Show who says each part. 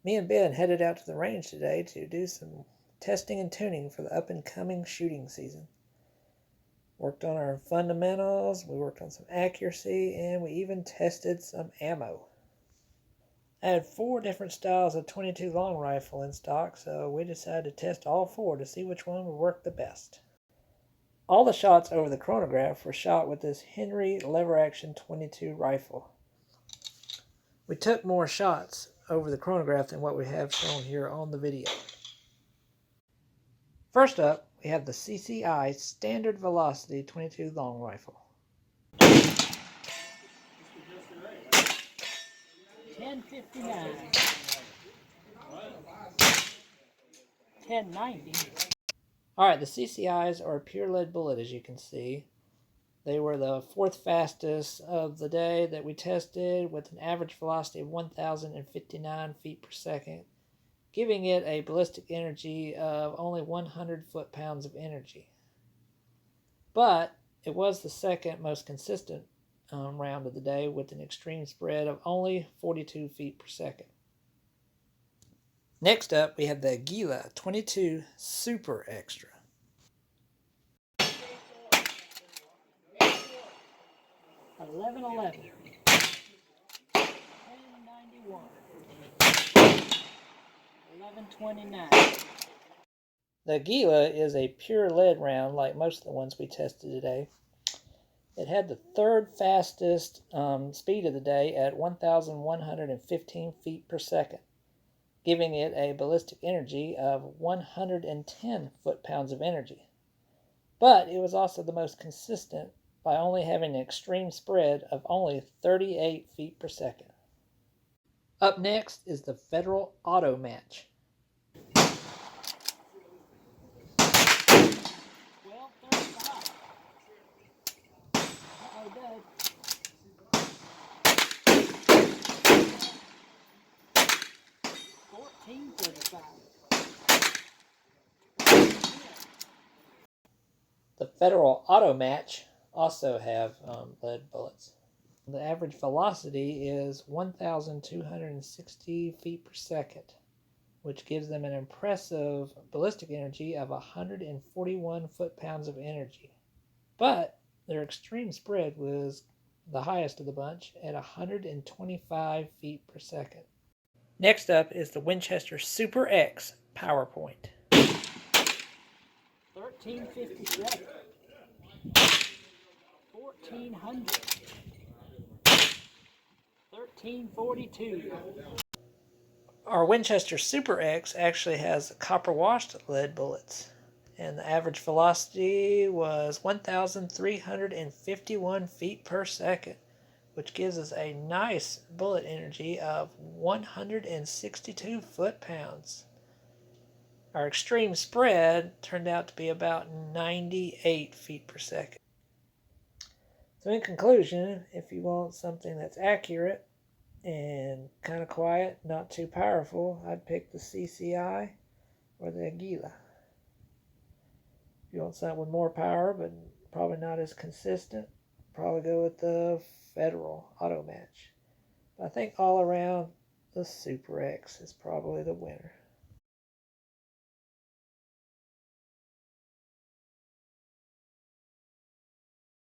Speaker 1: Me and Ben headed out to the range today to do some testing and tuning for the up-and-coming shooting season. Worked on our fundamentals, we worked on some accuracy, and we even tested some ammo. I had 4 different styles of .22 long rifle in stock, so we decided to test all 4 to see which one would work the best. All the shots over the chronograph were shot with this Henry lever-action .22 rifle. We took more shots over the chronograph than what we have shown here on the video. First up, we have the CCI standard velocity .22 long rifle.
Speaker 2: 1059, 1090.
Speaker 1: Alright, the CCIs are a pure lead bullet, as you can see. They were the 4th fastest of the day that we tested, with an average velocity of 1,059 feet per second, giving it a ballistic energy of only 100 foot-pounds of energy. But it was the 2nd most consistent round of the day, with an extreme spread of only 42 feet per second. Next up, we have the Aguilla 22 Super Extra.
Speaker 2: 1111, 1091, 1129.
Speaker 1: The Aguilla is a pure lead round like most of the ones we tested today. It had the 3rd fastest speed of the day at 1,115 feet per second, giving it a ballistic energy of 110 foot-pounds of energy. But it was also the most consistent by only having an extreme spread of only 38 feet per second. Up next is the Federal Automatch.
Speaker 2: 1235. Uh-oh, dead. 1435.
Speaker 1: The Federal Automatch also have lead bullets. The average velocity is 1,260 feet per second, which gives them an impressive ballistic energy of 141 foot-pounds of energy. But their extreme spread was the highest of the bunch at 125 feet per second. Next up is the Winchester Super X PowerPoint.
Speaker 2: 1357, 1400, 1342.
Speaker 1: Our Winchester Super X actually has copper washed lead bullets, and the average velocity was 1,351 feet per second, which gives us a nice bullet energy of 162 foot-pounds. Our extreme spread turned out to be about 98 feet per second. So in conclusion, if you want something that's accurate and kind of quiet, not too powerful, I'd pick the CCI or the Aguila. If you want something with more power but probably not as consistent, probably go with the Federal Automatch. But I think all around, the Super X is probably the winner.